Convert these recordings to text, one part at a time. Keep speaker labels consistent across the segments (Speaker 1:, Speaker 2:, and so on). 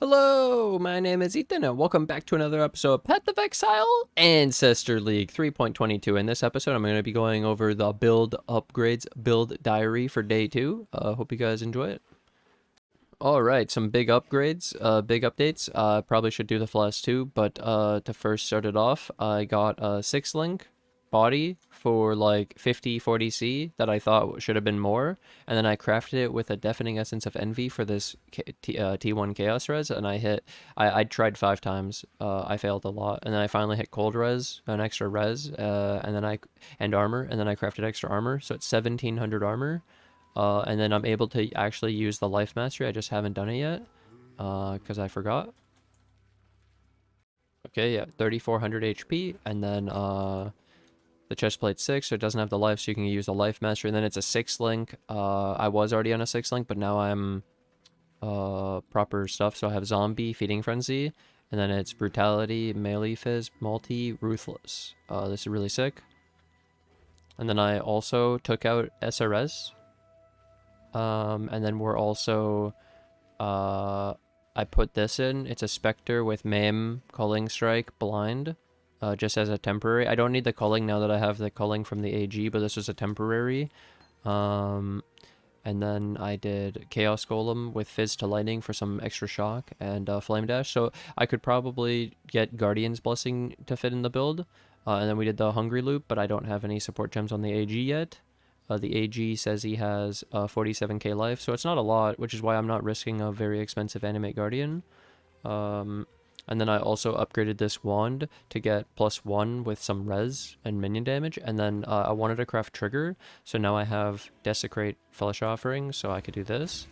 Speaker 1: Hello, my name is Ethan, and welcome back to another episode of Path of Exile Ancestor League 3.22. In this episode, I'm going to be going over the build upgrades, build diary for day 2. Hope you guys enjoy it. Alright, some big upgrades, big updates. Probably should do the last two, but to first start it off, I got a 6-link body for like 40C that I thought should have been more, and then I crafted it with a deafening essence of envy for this T1 chaos res, and I tried 5 times. I failed a lot, and then I finally hit cold res, an extra res, and armor, and then I crafted extra armor, so it's 1700 armor. And then I'm able to actually use the life mastery. I just haven't done it yet because I forgot. Okay, yeah, 3400 HP, and then the chestplate 6, so it doesn't have the life, so you can use the life mastery. And then it's a 6-link. I was already on a 6-link, but now I'm proper stuff. So I have zombie, feeding frenzy, and then it's brutality, melee fizz, multi, ruthless. This is really sick. And then I also took out SRS. And then we're also, I put this in. It's a Spectre with Maim, Culling Strike, Blind, just as a temporary. I don't need the Culling now that I have the Culling from the AG, but this was a temporary. And then I did Chaos Golem with Fizz to Lightning for some extra shock and Flame Dash. So I could probably get Guardian's Blessing to fit in the build. And then we did the Hungry Loop, but I don't have any support gems on the AG yet. The AG says he has 47k life, so it's not a lot, which is why I'm not risking a very expensive Animate Guardian. And then I also upgraded this wand to get +1 with some res and minion damage, and then I wanted to craft Trigger, so now I have Desecrate Flesh Offering, so I could do this.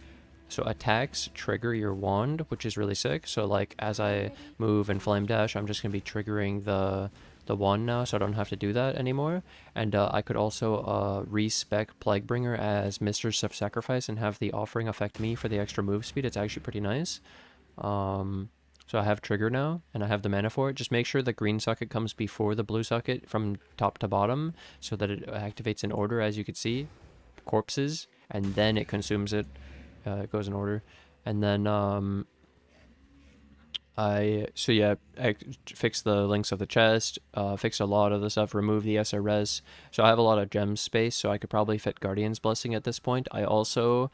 Speaker 1: So attacks trigger your wand, which is really sick. So like as I move and Flame Dash, I'm just going to be triggering the wand now, so I don't have to do that anymore. And I could also respec Plaguebringer as Mistress of Sacrifice and have the offering affect me for the extra move speed. It's actually pretty nice. So I have trigger now, and I have the mana for it. Just make sure the green socket comes before the blue socket from top to bottom, so that it activates in order, as you can see. Corpses, and then it consumes it. It goes in order. And then I fixed the links of the chest, fixed a lot of the stuff, removed the SRS, so I have a lot of gem space, so I could probably fit Guardian's Blessing at this point. I also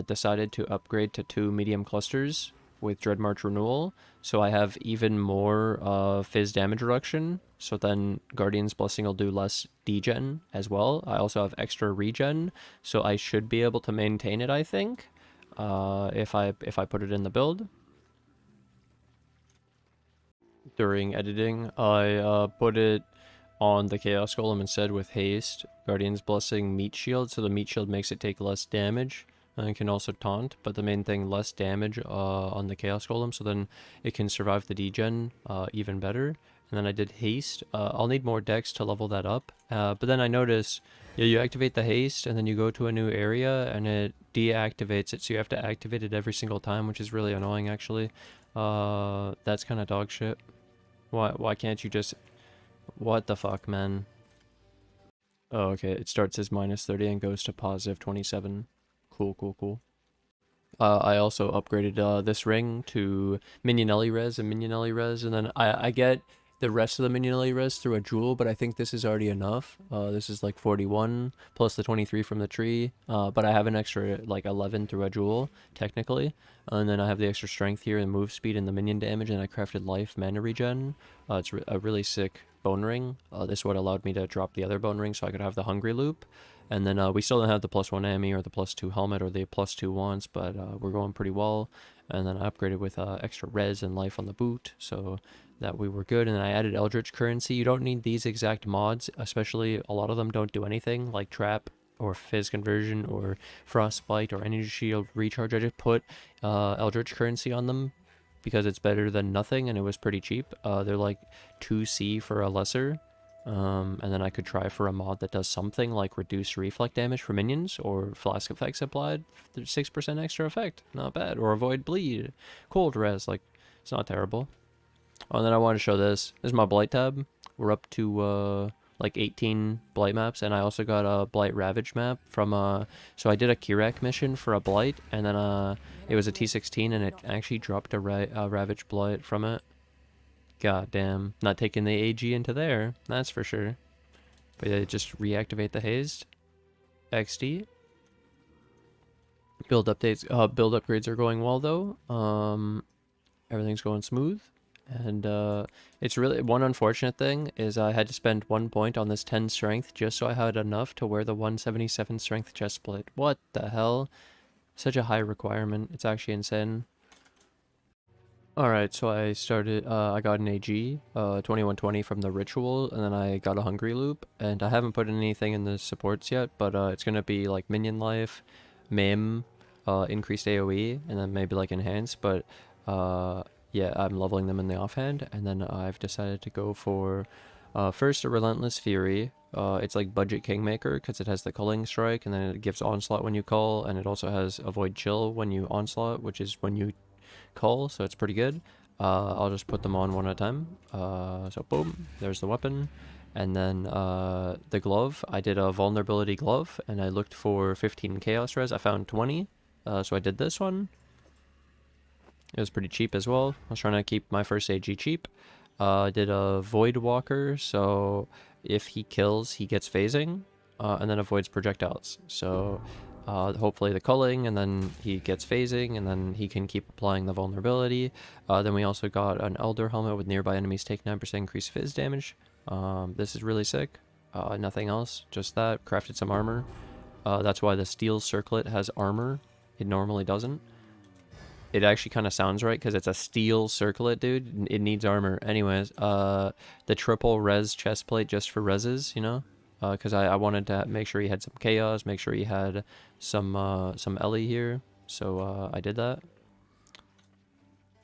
Speaker 1: decided to upgrade to 2 medium clusters with Dreadmarch Renewal, so I have even more Fizz damage reduction, so then Guardian's Blessing will do less degen as well. I also have extra regen, so I should be able to maintain it, I think, if I put it in the build. During editing, I put it on the Chaos Golem instead with Haste, Guardian's Blessing, Meat Shield, so the Meat Shield makes it take less damage, and it can also taunt, but the main thing, less damage on the Chaos Golem, so then it can survive the degen even better. And then I did Haste. I'll need more dex to level that up, but then I noticed, yeah, you activate the Haste, and then you go to a new area, and it deactivates it, so you have to activate it every single time, which is really annoying, actually. That's kind of dog shit. Why can't you just... What the fuck, man? Oh, okay. It starts as -30 and goes to +27. Cool. I also upgraded this ring to Minion res and Minion res, and then I get the rest of the Minion res through a jewel, but I think this is already enough. This is like 41 plus the 23 from the tree, but I have an extra like 11 through a jewel technically, and then I have the extra strength here and move speed and the minion damage, and I crafted life mana regen. It's a really sick bone ring. This is what allowed me to drop the other bone ring so I could have the hungry loop. And then we still don't have the +1 Ami or the +2 helmet or the +2 wands, but we're going pretty well. And then I upgraded with extra res and life on the boot, so that we were good. And then I added Eldritch Currency. You don't need these exact mods, especially a lot of them don't do anything, like Trap or Fizz Conversion or Frostbite or Energy Shield Recharge. I just put Eldritch Currency on them because it's better than nothing, and it was pretty cheap. They're like 2C for a lesser. And then I could try for a mod that does something like reduce reflect damage for minions, or flask effects applied, 6% extra effect, not bad, or avoid bleed, cold res, like, it's not terrible. Oh, and then I want to show this. This is my Blight tab. We're up to like 18 Blight maps, and I also got a Blight Ravage map from so I did a Kirak mission for a Blight, and then it was a T16, and it actually dropped a Ravage Blight from it. God damn, not taking the AG into there, that's for sure. But yeah, just reactivate the Haste. XD. Build updates, build upgrades are going well though. Everything's going smooth. And it's really, one unfortunate thing is I had to spend 1 point on this 10 strength just so I had enough to wear the 177 strength chestplate. What the hell? Such a high requirement. It's actually insane. Alright, so I started, I got an AG, 2120 from the ritual, and then I got a hungry loop, and I haven't put anything in the supports yet, but it's gonna be like minion life, maim, increased AoE, and then maybe like enhance, but yeah, I'm leveling them in the offhand, and then I've decided to go for first a Relentless Fury. It's like budget Kingmaker because it has the culling strike, and then it gives onslaught when you call, and it also has avoid chill when you onslaught, which is when you call, so it's pretty good. I'll just put them on one at a time. So boom, there's the weapon. And then the glove, I did a vulnerability glove, and I looked for 15 chaos res. I found 20, so I did this one. It was pretty cheap as well. I was trying to keep my first AG cheap. I did a Void Walker, so if he kills, he gets phasing, and then avoids projectiles. So hopefully the culling, and then he gets phasing, and then he can keep applying the vulnerability. Then we also got an Elder Helmet with nearby enemies take 9% increased phys damage. This is really sick. Nothing else, just that. Crafted some armor. That's why the Steel Circlet has armor. It normally doesn't. It actually kind of sounds right because it's a steel circlet, dude. It needs armor. Anyways, the triple res chestplate just for reses, you know? Because I wanted to make sure he had some chaos, make sure he had some Ellie here. So I did that.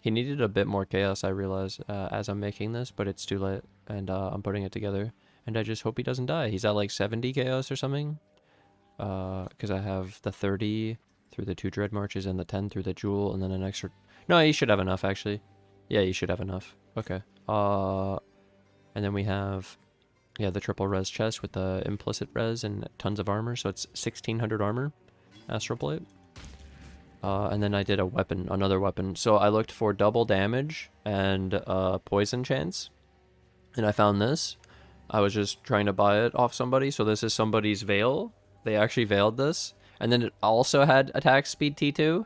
Speaker 1: He needed a bit more chaos, I realize, as I'm making this, but it's too late. And I'm putting it together. And I just hope he doesn't die. He's at like 70 chaos or something. Because I have the 30... through the 2 dread marches and the 10 through the jewel, and then an extra. No, you should have enough actually. Yeah, you should have enough. Okay. And then we have, yeah, the triple res chest with the implicit res and tons of armor, so it's 1600 armor, astral plate. And then I did a weapon, another weapon. So I looked for double damage and poison chance, and I found this. I was just trying to buy it off somebody. So this is somebody's veil. They actually veiled this. And then it also had attack speed T2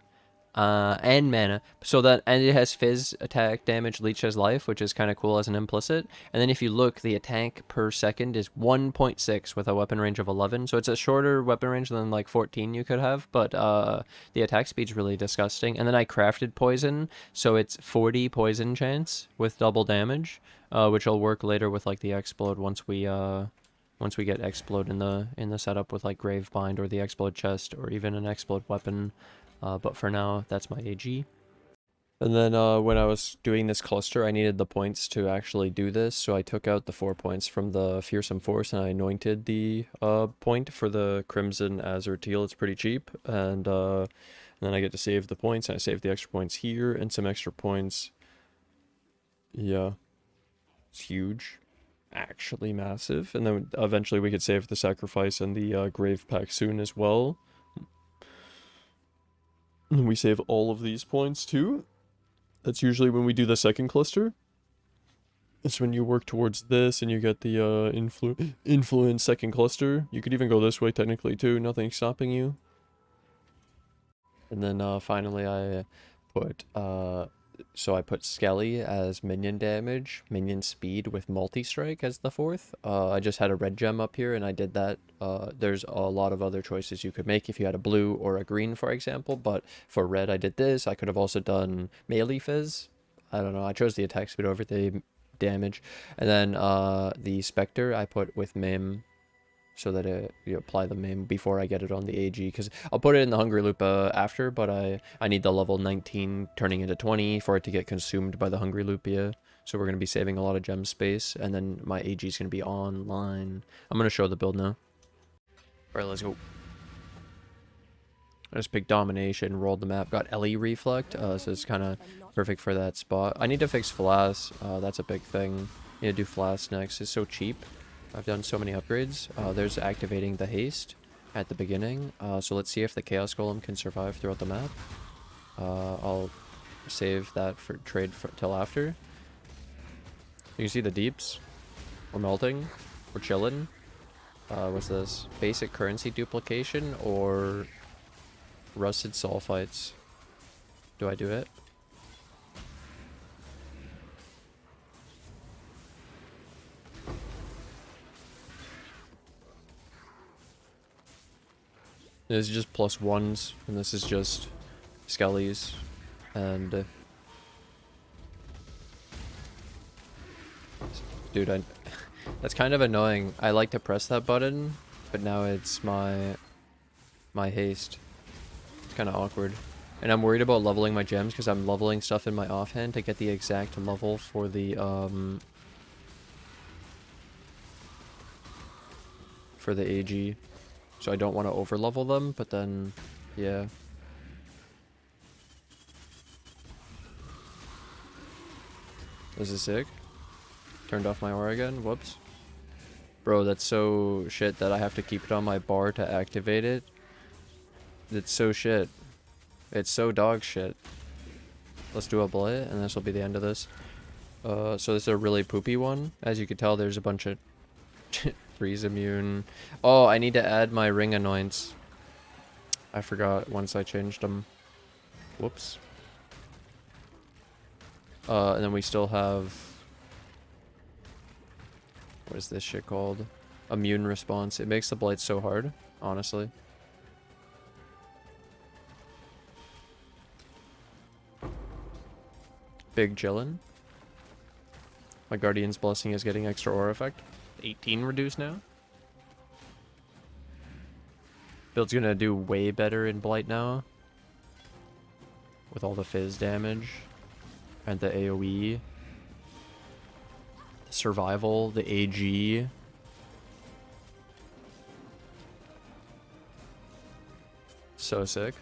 Speaker 1: and mana. So that, and it has fizz, attack, damage, leech as life, which is kind of cool as an implicit. And then if you look, the attack per second is 1.6 with a weapon range of 11. So it's a shorter weapon range than like 14 you could have. But the attack speed's really disgusting. And then I crafted poison. So it's 40 poison chance with double damage, which will work later with like the explode once we get explode in the setup with like grave bind or the explode chest or even an explode weapon, but for now that's my AG. And then when I was doing this cluster, I needed the points to actually do this, so I took out the 4 points from the fearsome force and I anointed the point for the crimson azure teal. It's pretty cheap, and then I get to save the points, and I save the extra points here and some extra points. Yeah, it's huge. Actually massive. And then eventually we could save the sacrifice and the grave pack soon as well. And we save all of these points too. That's usually when we do the second cluster. It's when you work towards this and you get the influence second cluster. You could even go this way technically too, nothing's stopping you. And then finally I put so I put Skelly as minion damage, minion speed with multi-strike as the 4th. I just had a red gem up here and I did that. There's a lot of other choices you could make if you had a blue or a green, for example, but for red I did this. I could have also done melee fizz. I don't know, I chose the attack speed over the damage. And then the Spectre I put with Mim, so that you apply the maim before I get it on the AG, because I'll put it in the hungry loop after, but I need the level 19 turning into 20 for it to get consumed by the hungry loop, yeah. So we're going to be saving a lot of gem space, and then my AG is going to be online. I'm going to show the build now. Alright, let's go. I just picked domination, rolled the map, got Ellie reflect, so it's kind of perfect for that spot. I need to fix Flask, that's a big thing. Yeah, do Flask next, it's so cheap. I've done so many upgrades. There's activating the haste at the beginning. So let's see if the Chaos Golem can survive throughout the map. I'll save that for trade till after. You can see the deeps. We're melting. We're chilling. What's this? Basic currency duplication or rusted sulfites? Do I do it? This is just +1s, and this is just skellies, and dude, that's kind of annoying. I like to press that button, but now it's my haste. It's kind of awkward, and I'm worried about leveling my gems because I'm leveling stuff in my offhand to get the exact level for the AG. So I don't want to overlevel them, but then, yeah. This is sick. Turned off my aura again. Whoops. Bro, that's so shit that I have to keep it on my bar to activate it. It's so shit. It's so dog shit. Let's do a Blight, and this will be the end of this. So this is a really poopy one. As you can tell, there's a bunch of... Freeze immune. Oh, I need to add my ring anoints. I forgot once I changed them. Whoops. And then we still have... What is this shit called? Immune response. It makes the Blight so hard, honestly. Big chillin'. My Guardian's Blessing is getting extra aura effect. 18 reduced now. Build's gonna do way better in Blight now. With all the fizz damage. And the AoE. The survival, the AG. So sick.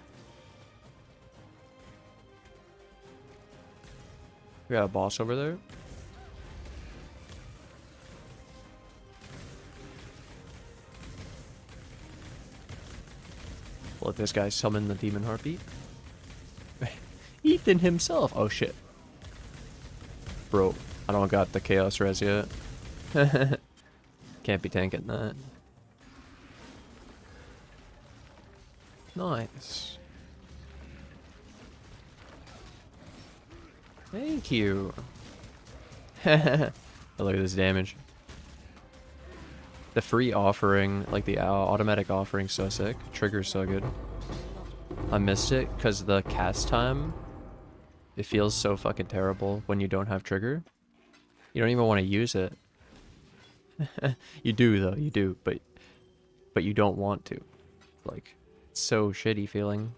Speaker 1: We got a boss over there. Let this guy summon the demon harpy. Ethan himself. Oh shit. Bro, I don't got the chaos res yet. Can't be tanking that. Nice. Thank you. Look at this damage. The free offering, like the automatic offering, so sick. Trigger's so good. I missed it because the cast time, it feels so fucking terrible when you don't have trigger. You don't even want to use it. You do though, you do, but you don't want to. Like, it's so shitty feeling.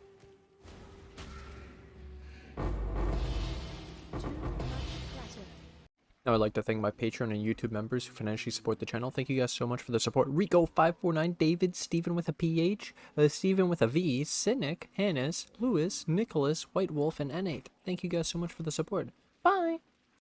Speaker 1: I would like to thank my Patreon and YouTube members who financially support the channel. Thank you guys so much for the support. Rico549, David, Stephen with a PH, Stephen with a V, Cynic, Hannes, Lewis, Nicholas, White Wolf, and Annate. Thank you guys so much for the support. Bye!